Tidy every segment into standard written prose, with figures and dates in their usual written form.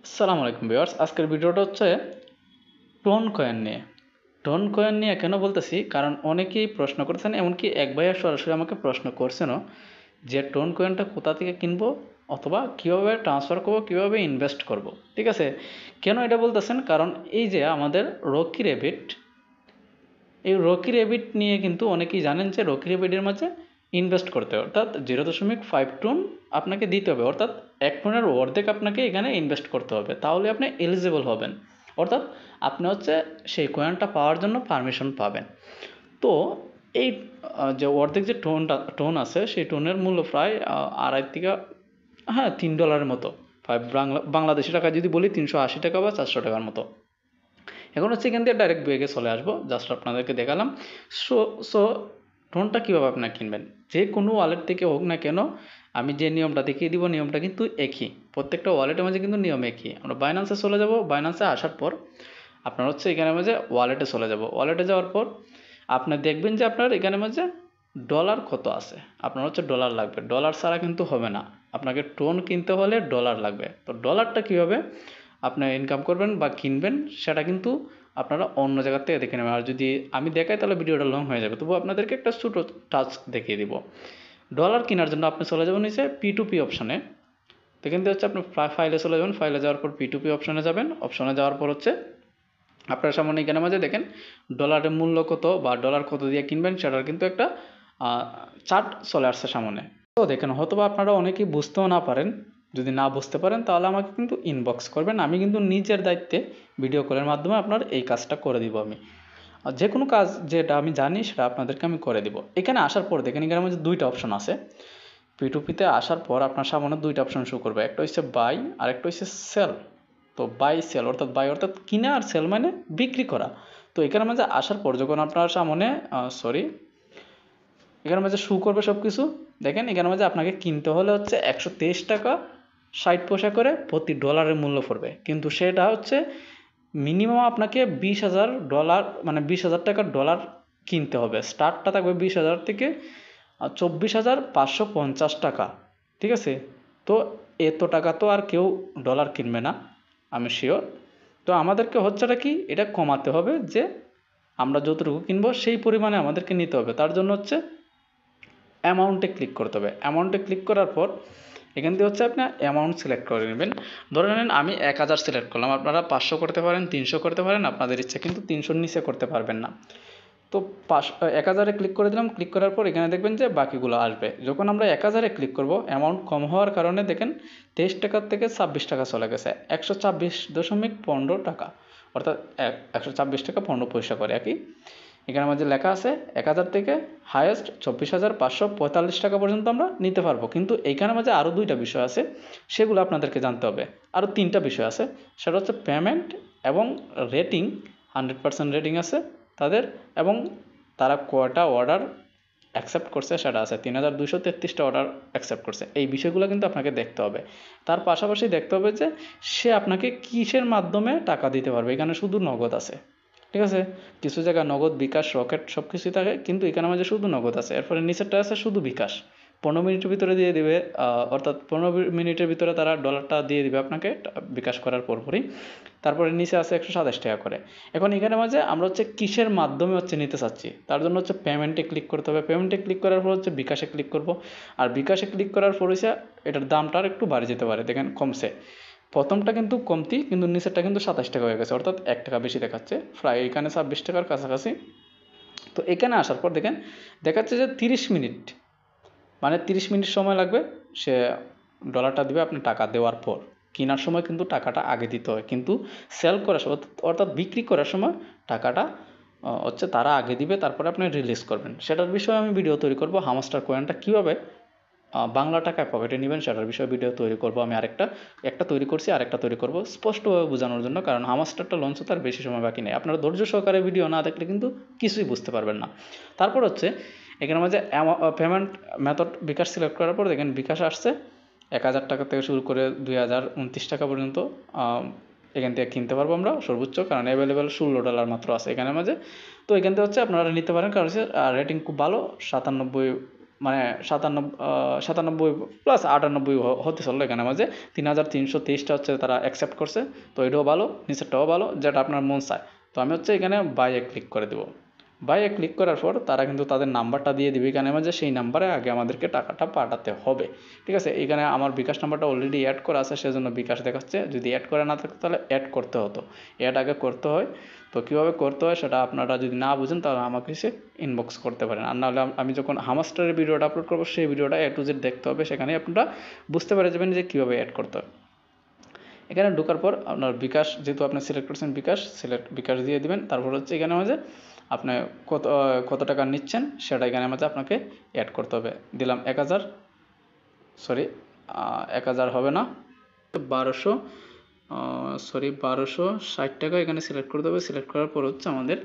আসসালামু আলাইকুম ভিউয়ার্স, আজকের ভিডিওটা হচ্ছে টোন কয়েন নিয়ে। টোন কয়েন নিয়ে কেন বলতেছি, কারণ অনেকেই প্রশ্ন করেছেন, এমনকি এক ভাইয়া সরাসরি আমাকে প্রশ্ন করছেনও যে টোন কয়েনটা কোথা থেকে কিনবো অথবা কীভাবে ট্রান্সফার করবো, কীভাবে ইনভেস্ট করব। ঠিক আছে, কেন এটা বলতেছেন, কারণ এই যে আমাদের রকি র্যাবিট, এই রকি র্যাবিট নিয়ে কিন্তু অনেকেই জানেন যে রকি র্যাবিটের মাঝে ইনভেস্ট করতে হবে, অর্থাৎ 0.5 টন আপনাকে দিতে হবে, অর্থাৎ 1 টনের অর্ধেক আপনাকে এখানে ইনভেস্ট করতে হবে, তাহলে আপনি এলিজিবল হবেন, অর্থাৎ আপনি হচ্ছে সেই কয়েনটা পাওয়ার জন্য পারমিশন পাবেন। তো এই যে অর্ধেক যে টোন আছে, সেই টোনের মূল্য প্রায় 2.5 থেকে $3 মতো, বাংলাদেশি টাকা যদি বলি 380 টাকা বা 400 টাকার মতো। এখন হচ্ছে এখান থেকে ডাইরেক্ট ব্যাগে চলে আসবো, জাস্ট আপনাদেরকে দেখালাম। সো সো টোনটা কীভাবে আপনারা কিনবেন, যে কোনো ওয়ালেট থেকে হোক না কেন, আমি যে নিয়মটা দেখিয়ে দিব, নিয়মটা কিন্তু একই, প্রত্যেকটা ওয়ালেটের মাঝে কিন্তু নিয়ম একই। আমরা বাইন্যান্সে চলে যাব, বাইন্যান্সে আসার পর আপনার হচ্ছে এখানের মাঝে ওয়ালেটে চলে যাব, ওয়ালেটে যাওয়ার পর আপনি দেখবেন যে আপনার এখানের মাঝে ডলার কত আছে, আপনার হচ্ছে ডলার লাগবে, ডলার ছাড়া কিন্তু হবে না, আপনাকে টোন কিনতে হলে ডলার লাগবে। তো ডলারটা কীভাবে আপনি ইনকাম করবেন বা কিনবেন সেটা কিন্তু আপনারা অন্য জায়গার থেকে দেখে নেবেন, আর যদি আমি দেখাই তাহলে ভিডিওটা লং হয়ে যাবে, তবু আপনাদেরকে একটা ছোটো টাস্ক দেখিয়ে দিব। ডলার কেনার জন্য আপনি চলে যাবেন নিচে P2P অপশানে, এখান থেকে হচ্ছে আপনি ফাইলে চলে যাবেন, ফাইলে যাওয়ার পর P2P অপশানে যাবেন, অপশানে যাওয়ার পর হচ্ছে আপনার সামনে এখানে মাঝে দেখেন ডলারের মূল্য কত বা ডলার কত দিয়ে কিনবেন সেটার কিন্তু একটা চার্ট চলে আসছে সামনে। তো দেখেন, হয়তোবা আপনারা অনেকেই বুঝতেও না পারেন, যদি না বুঝতে পারেন তাহলে আমাকে কিন্তু ইনবক্স করবেন, আমি কিন্তু নিজের দায়িত্বে ভিডিও কলের মাধ্যমে আপনার এই কাজটা করে দিব। আমি যে কোনো কাজ যেটা আমি জানি সেটা আপনাদেরকে আমি করে দিব। এখানে আসার পর দেখেন এখানে মধ্যে দুইটা অপশন আছে, P2P-তে আসার পর আপনার সামনে দুইটা অপশন শো করবে, একটা হচ্ছে বাই আর একটা হচ্ছে সেল। তো বাই সেল অর্থাৎ বাই অর্থাৎ কিনা, আর সেল মানে বিক্রি করা। তো এখানে মাঝে আসার পর যখন আপনার সামনে এখানে মাঝে শো করবে সব কিছু, দেখেন এখানে মাঝে আপনাকে কিনতে হলে হচ্ছে 123 টাকা 60 পয়সা করে প্রতি ডলারের মূল্য পড়বে, কিন্তু সেটা হচ্ছে মিনিমাম আপনাকে $20,000 মানে 20,000 টাকার ডলার কিনতে হবে। স্টার্টটা থাকবে 20,000 থেকে 24,550 টাকা। ঠিক আছে, তো এত টাকা তো আর কেউ ডলার কিনবে না, আমি শিওর। তো আমাদেরকে হচ্ছেটা কি, এটা কমাতে হবে, যে আমরা যতটুকু কিনবো সেই পরিমাণে আমাদেরকে নিতে হবে। তার জন্য হচ্ছে অ্যামাউন্টে ক্লিক করতে হবে, অ্যামাউন্টে ক্লিক করার পর এখান থেকে হচ্ছে আপনি অ্যামাউন্ট সিলেক্ট করে নেবেন। ধরে নেন আমি 1,000 সিলেক্ট করলাম, আপনারা 500 করতে পারেন, 300 করতে পারেন, আপনাদের ইচ্ছা, কিন্তু 300-র নিচে করতে পারবেন না। তো 1,000-এ ক্লিক করে দিলাম, ক্লিক করার পর এখানে দেখবেন যে বাকিগুলো আসবে। যখন আমরা 1,000-এ ক্লিক করব, অ্যামাউন্ট কম হওয়ার কারণে দেখেন 23 টাকার থেকে 26 টাকা চলে গেছে, 126.15 টাকা, অর্থাৎ 126 টাকা 15 পয়সা করে একই। এখানে মাঝে লেখা আছে 1,000 থেকে হায়েস্ট 24,545 টাকা পর্যন্ত আমরা নিতে পারবো, কিন্তু এইখানে মাঝে আরও দুইটা বিষয় আছে, সেগুলো আপনাদেরকে জানতে হবে। আরও তিনটা বিষয় আছে, সেটা হচ্ছে পেমেন্ট এবং রেটিং, 100% রেটিং আছে তাদের, এবং তারা কয়টা অর্ডার অ্যাকসেপ্ট করছে সেটা আছে, 3,233টা অর্ডার অ্যাকসেপ্ট করছে। এই বিষয়গুলো কিন্তু আপনাকে দেখতে হবে। তার পাশাপাশি দেখতে হবে যে সে আপনাকে কিসের মাধ্যমে টাকা দিতে পারবে। এখানে শুধু নগদ আছে, ঠিক আছে, কিছু জায়গায় নগদ, বিকাশ, রকেট সব কিছুই থাকে, কিন্তু এখানে আমাদের শুধু নগদ আছে। এরপরে নিচেরটা আছে শুধু বিকাশ, 15 মিনিটের ভিতরে দিয়ে দিবে, অর্থাৎ 15 মিনিটের ভিতরে তারা ডলারটা দিয়ে দিবে আপনাকে বিকাশ করার পরপরই। তারপরে নিচে আছে 127 টাকা করে। এখন এখানে মাঝে আমরা হচ্ছে কিসের মাধ্যমে হচ্ছে নিতে চাচ্ছি, তার জন্য হচ্ছে পেমেন্টে ক্লিক করতে হবে। পেমেন্টে ক্লিক করার পর হচ্ছে বিকাশে ক্লিক করব, আর বিকাশে ক্লিক করার পর হচ্ছে এটার দামটা আর একটু বাড়ে যেতে পারে, দেখেন কমছে, প্রথমটা কিন্তু কমতি, কিন্তু নিচেরটা কিন্তু 27 টাকা হয়ে গেছে, অর্থাৎ 1 টাকা বেশি দেখাচ্ছে, প্রায় এখানে 26 টাকার কাছাকাছি। তো এখানে আসার পর দেখেন দেখাচ্ছে যে 30 মিনিট, মানে 30 মিনিট সময় লাগবে সে ডলারটা দিবে আপনি টাকা দেওয়ার পর। কেনার সময় কিন্তু টাকাটা আগে দিতে হয়, কিন্তু সেল করার সময় অর্থাৎ বিক্রি করার সময় টাকাটা হচ্ছে তারা আগে দিবে, তারপরে আপনি রিলিজ করবেন। সেটার বিষয়ে আমি ভিডিও তৈরি করব, হামস্টার কয়েনটা কীভাবে বাংলা টাকায় পকেটে নেবেন সেটার বিষয়ে ভিডিও তৈরি করব আমি। একটা তৈরি করছি, আরেকটা তৈরি করব স্পষ্টভাবে বোঝানোর জন্য, কারণ হামাস্টারটা লঞ্চ হতে আর বেশি সময় বাকি নেই। আপনারা ধৈর্য সহকারে ভিডিও না দেখলে কিন্তু কিছুই বুঝতে পারবেন না। তারপর হচ্ছে এখানে মাঝে পেমেন্ট মেথড বিকাশ সিলেক্ট করার পর দেখেন বিকাশ আসছে 1,000 টাকা থেকে শুরু করে 2,029 টাকা পর্যন্ত এখান থেকে কিনতে পারবো আমরা সর্বোচ্চ, কারণ অ্যাভেলেবেল $16 মাত্র আছে এখানের মাঝে। তো এখান থেকে হচ্ছে আপনারা নিতে পারেন, কারণ হচ্ছে রেটিং খুব ভালো, 97 মানে 97 প্লাস 98 হতে চললো এখানে মাঝে 3323টা হচ্ছে তারা অ্যাকসেপ্ট করছে। তো এটাও ভালো, নিচেরটাও ভালো, যেটা আপনার মন চায়। তো আমি হচ্ছে এখানে বাইয়ে ক্লিক করে দেবো। বাইয়ে ক্লিক করার পর তারা কিন্তু তাদের নাম্বারটা দিয়ে দিবে এখানে মাঝে, সেই নাম্বারে আগে আমাদেরকে টাকাটা পাঠাতে হবে। ঠিক আছে, এখানে আমার বিকাশ নাম্বারটা অলরেডি অ্যাড করা আছে, সেজন্য বিকাশ দেখাচ্ছে। যদি অ্যাড করা না থাকতো তাহলে অ্যাড করতে হতো, অ্যাড আগে করতে হয়। তো কীভাবে করতে হয় সেটা আপনারা যদি না বুঝেন তাহলে আমাকে এসে ইনবক্স করতে পারেন। আর নাহলে আমি যখন হামাস্টারের ভিডিওটা আপলোড করবো সেই ভিডিওটা A to Z দেখতে হবে, সেখানে আপনারা বুঝতে পেরে যাবেন যে কীভাবে অ্যাড করতে হয়। এখানে ঢোকার পর আপনার বিকাশ, যেহেতু আপনি সিলেক্ট করছেন বিকাশ দিয়ে দিবেন। তারপর হচ্ছে এখানে মাঝে আপনি কত টাকা নিচ্ছেন সেটা এখানে মাঝে আপনাকে অ্যাড করতে হবে। দিলাম 1000, সরি 1000 হবে না, 1260 টাকা এখানে সিলেক্ট করতে হবে। সিলেক্ট করার পর হচ্ছে আমাদের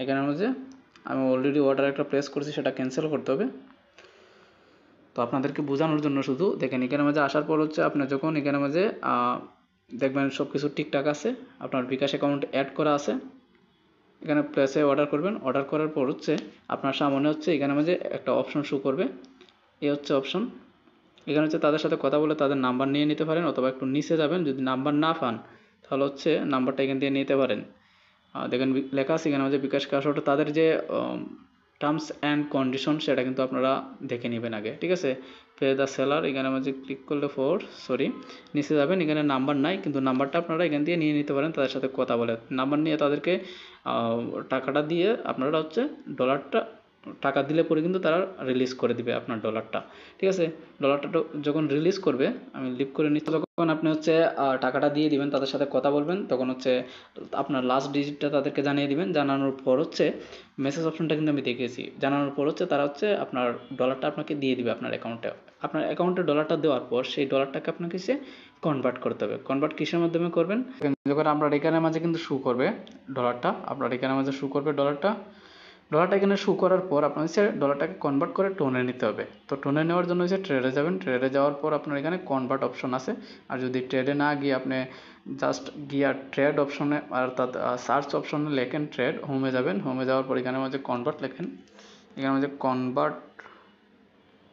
এখানে মাঝে আমি অলরেডি অর্ডার একটা প্লেস করছি, সেটা ক্যান্সেল করতে হবে। তো আপনাদেরকে বোঝানোর জন্য শুধু দেখেন, এখানে মাঝে আসার পর হচ্ছে আপনার যখন এখানে মাঝে দেখবেন সব কিছু ঠিকঠাক আছে, আপনার বিকাশ অ্যাকাউন্ট অ্যাড করা আছে, এখানে প্লেসে অর্ডার করবেন। অর্ডার করার পর হচ্ছে আপনার সামনে হচ্ছে এখানে মাঝে একটা অপশন শো করবে, এই হচ্ছে অপশন। এখানে হচ্ছে তাদের সাথে কথা বলে তাদের নাম্বার নিয়ে নিতে পারেন, অথবা একটু নিচে যাবেন, যদি নাম্বার না পান তাহলে হচ্ছে নাম্বারটা এখান থেকে নিতে পারেন। দেখেন লেখা আছে এখানে মাঝে বিকাশ ক্যাশ অটো, তাদের যে টার্মস অ্যান্ড কন্ডিশন সেটা কিন্তু আপনারা দেখে নেবেন আগে। ঠিক আছে, পে দ্য সেলার এখানে মাঝে ক্লিক করলে নিচে যাবেন, এখানে নাম্বার নাই, কিন্তু নাম্বারটা আপনারা এখান দিয়ে নিয়ে নিতে পারেন তাদের সাথে কথা বলে। নাম্বার নিয়ে তাদেরকে টাকাটা দিয়ে আপনারা হচ্ছে ডলারটা টাকা দিলে পরে কিন্তু তারা রিলিজ করে দিবে আপনার ডলারটা। ঠিক আছে, ডলারটা যখন রিলিজ করবে, আমি লিভ করে নিচ্ছি, যখন আপনি হচ্ছে টাকাটা দিয়ে দিবেন, তাদের সাথে কথা বলবেন, তখন হচ্ছে আপনার লাস্ট ডিজিটটা তাদেরকে জানিয়ে দিবেন। জানানোর পর হচ্ছে মেসেজ অপশনটা কিন্তু আমি দেখেছি, জানানোর পর হচ্ছে তারা হচ্ছে আপনার ডলারটা আপনাকে দিয়ে দিবে আপনার অ্যাকাউন্টে। আপনার অ্যাকাউন্টে ডলারটা দেওয়ার পর সেই ডলারটাকে আপনাকে সে কনভার্ট করতে হবে। কনভার্ট কিসের মাধ্যমে করবেন, যখন আপনার এখানের মাঝে কিন্তু শু করবে ডলারটা, আপনার এখানের মাঝে শু করবে ডলারটা এখানে শু করার পর আপনার হচ্ছে ডলারটাকে কনভার্ট করে টোনে নিতে হবে। তো টোনে নেওয়ার জন্য হচ্ছে ট্রেডে যাবেন, ট্রেডে যাওয়ার পর আপনার এখানে কনভার্ট অপশন আছে। আর যদি ট্রেডে না গিয়ে আপনি জাস্ট গিয়ে ট্রেড অপশনে, অর্থাৎ সার্চ অপশনে লেখেন ট্রেড, হোমে যাবেন, হোমে যাওয়ার পর এখানে মাঝে কনভার্ট লেখেন, এখানে মাঝে কনভার্ট,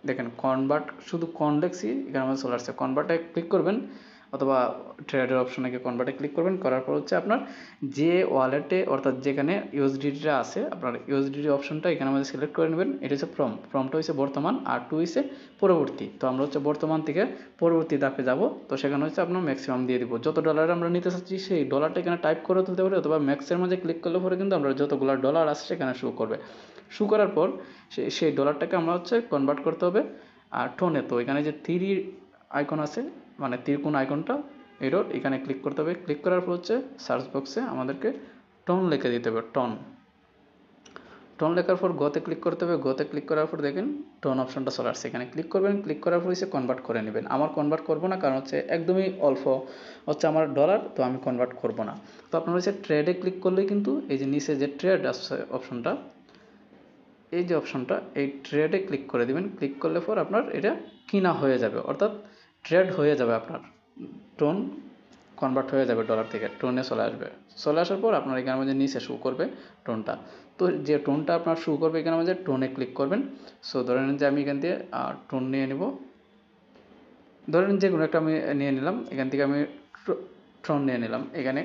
দেখেন কনভার্ট শুধু লেখছি, এখানে মাঝে চলে আসছে। কনভার্টে ক্লিক করবেন, অথবা ট্রেডের অপশনে গিয়ে কনভার্টে ক্লিক করবেন। করার পর হচ্ছে আপনার যে ওয়ালেটে, অর্থাৎ যেখানে ইউএসডিটিটা আছে, আপনার ইউএসডিটি অপশনটা এখানে আমাদের সিলেক্ট করে নেবেন। এটা হচ্ছে ফর্মটা হচ্ছে বর্তমান, আর টু হচ্ছে পরবর্তী। তো আমরা হচ্ছে বর্তমান থেকে পরবর্তী ধাপে যাব। তো সেখানে হচ্ছে আপনার ম্যাক্সিমাম দিয়ে দিব, যত ডলার আমরা নিতে চাচ্ছি সেই ডলারটা এখানে টাইপ করে তুলতে পারি, অথবা ম্যাক্সের মাঝে ক্লিক করলে পরে কিন্তু আমরা যতগুলো ডলার আছে সেখানে শো করবে। শো করার পর সেই ডলারটাকে আমরা হচ্ছে কনভার্ট করতে হবে আর টোনে। তো এখানে যে থ্রি আইকন আছে, মানে তীরকোণ আইকনটা, এরর, এখানে ক্লিক করতে হবে। ক্লিক করার পর হচ্ছে সার্চ বক্সে আমাদেরকে টোন লিখে দিতে হবে, টোন লেখার পর গোতে ক্লিক করতে হবে। গোতে ক্লিক করার পর দেখেন টোন অপশনটা চলে আসছে, এখানে ক্লিক করবেন। ক্লিক করার পর হচ্ছে কনভার্ট করে নেবেন। আমার কনভার্ট করবো না, কারণ হচ্ছে একদমই অল্প হচ্ছে আমার ডলার, তো আমি কনভার্ট করবো না। তো আপনার হচ্ছে ট্রেডে ক্লিক করলেই কিন্তু এই যে নিচে যে ট্রেড আসছে অপশনটা, এই যে অপশনটা, এই ট্রেডে ক্লিক করে দিবেন। ক্লিক করলে পর আপনার এটা কিনা হয়ে যাবে, অর্থাৎ ট্রেড হয়ে যাবে, আপনার টোন কনভার্ট হয়ে যাবে, ডলার থেকে টোনে চলে আসবে। চলে আসার পর আপনার এখানের মধ্যে নিচে শো করবে টোনটা। তো যে টোনটা আপনার শো করবে এখানের মধ্যে টোনে ক্লিক করবেন। সো ধরে নিন যে আমি এখান দিয়ে টোন নিয়ে নিব, ধরেন যে কোনো একটা আমি নিয়ে নিলাম, এখান থেকে আমি টোন নিয়ে নিলাম, এখানে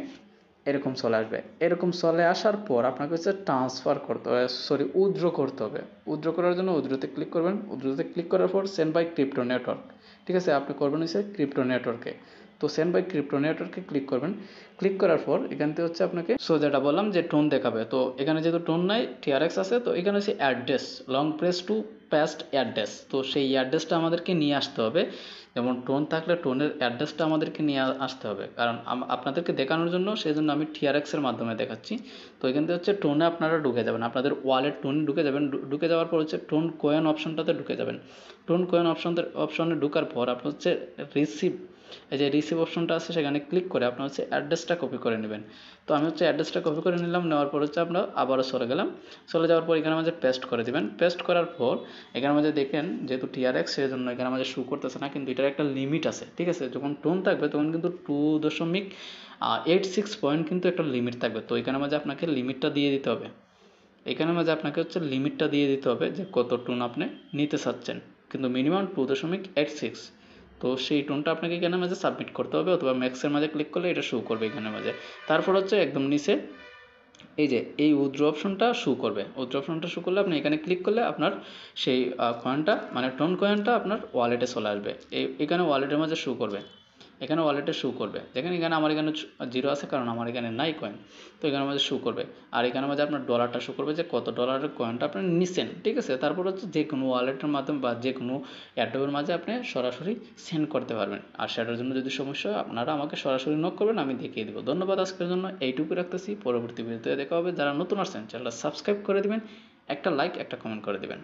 এরকম চলে আসবে। এরকম চলে আসার পর আপনাকে হচ্ছে ট্রান্সফার করতে হবে, উইথড্র করতে হবে। উইথড্র করার জন্য উইথড্রতে ক্লিক করবেন। উইথড্রতে ক্লিক করার পর সেন্ড বাই ক্রিপ্টো নেটওয়ার্ক, ঠিক আছে, আপনি করবেন হচ্ছে ক্রিপ্টো নেটওয়ার্কে। তো সেন্ড বাই ক্রিপ্টো নেটওয়ার্কে ক্লিক করবেন। ক্লিক করার পর এখান থেকে হচ্ছে আপনাকে যেটা বললাম যে টোন দেখাবে, তো এখানে যেহেতু টোন নাই, টিআরএক্স আছে, তো এখানে হচ্ছে address, long press to paste address. তো সেই অ্যাড্রেসটা আমাদেরকে নিয়ে আসতে হবে। যেমন টোন থাকলে টোনের অ্যাড্রেসটা আমাদেরকে নিয়ে আসতে হবে, কারণ আপনাদেরকে দেখানোর জন্য, সেই জন্য আমি টিআরএক্সের মাধ্যমে দেখাচ্ছি। তো এখান থেকে হচ্ছে টোনে আপনারা ঢুকে যাবেন, আপনাদের ওয়ালেট টোনে ঢুকে যাবেন। ঢুকে যাওয়ার পর হচ্ছে টোন কয়েন অপশনটাতে ঢুকে যাবেন। টোন কয়েন অপশনে ঢুকার পর আপনার হচ্ছে রিসিভ, এই যে রিসিভ অপশনটা আছে সেখানে ক্লিক করে আপনার হচ্ছে অ্যাড্রেসটা কপি করে নেবেন। তো আমি হচ্ছে অ্যাড্রেসটা কপি করে নিলাম। নেওয়ার পর হচ্ছে আমরা আবারও চলে গেলাম। চলে যাওয়ার পর এখানে মাঝে পেস্ট করে দেবেন। পেস্ট করার পর এখানে মাঝে দেখেন যেহেতু টিআরএক্স, সেই জন্য এখানে মাঝে শো করতেছে না, কিন্তু এটার একটা লিমিট আছে, ঠিক আছে। যখন টোন থাকবে তখন কিন্তু 2.86 পয়েন্ট কিন্তু একটা লিমিট থাকবে। তো এখানে মাঝে আপনাকে লিমিটটা দিয়ে দিতে হবে। এখানের মাঝে আপনাকে হচ্ছে লিমিটটা দিয়ে দিতে হবে যে কত টোন আপনি নিতে চাচ্ছেন, কিন্তু মিনিমাম 2.86। তো সেই টোনটা আপনাকে এখানের মাঝে সাবমিট করতে হবে, অথবা ম্যাক্সের মাঝে ক্লিক করলে এটা শো করবে এখানের মাঝে। তারপর হচ্ছে একদম নিচে এই যে এই উইথড্র অপশনটা শো করবে, উইথড্র অপশনটা শো করলে আপনি এখানে ক্লিক করলে আপনার সেই কয়েনটা মানে টোন কয়েনটা আপনার ওয়ালেটে চলে আসবে। এখানে ওয়ালেটের মাঝে শো করবে, এখানে ওয়ালেটে শো করবে। দেখেন এখানে আমার এখানে জিরো আছে, কারণ আমার এখানে নাই কয়েন। তো এখানের মাঝে শো করবে, আর এখানের মাঝে আপনার ডলারটা শো করবে যে কত ডলারের কয়েনটা আপনি নিচ্ছেন, ঠিক আছে। তারপর হচ্ছে যে কোনো ওয়ালেটের মাধ্যমে বা যে কোনো অ্যাডোবের মাঝে আপনি সরাসরি সেন্ড করতে পারবেন। আর সেটার জন্য যদি সমস্যা হয় আপনারা আমাকে সরাসরি নক করবেন, আমি দেখিয়ে দেবো। ধন্যবাদ আজকের জন্য, এইটুকু রাখতেছি। পরবর্তী ভিডিওতে দেখা হবে। যারা নতুন আসছেন চ্যানেলটা সাবস্ক্রাইব করে দিবেন, একটা লাইক একটা কমেন্ট করে দিবেন।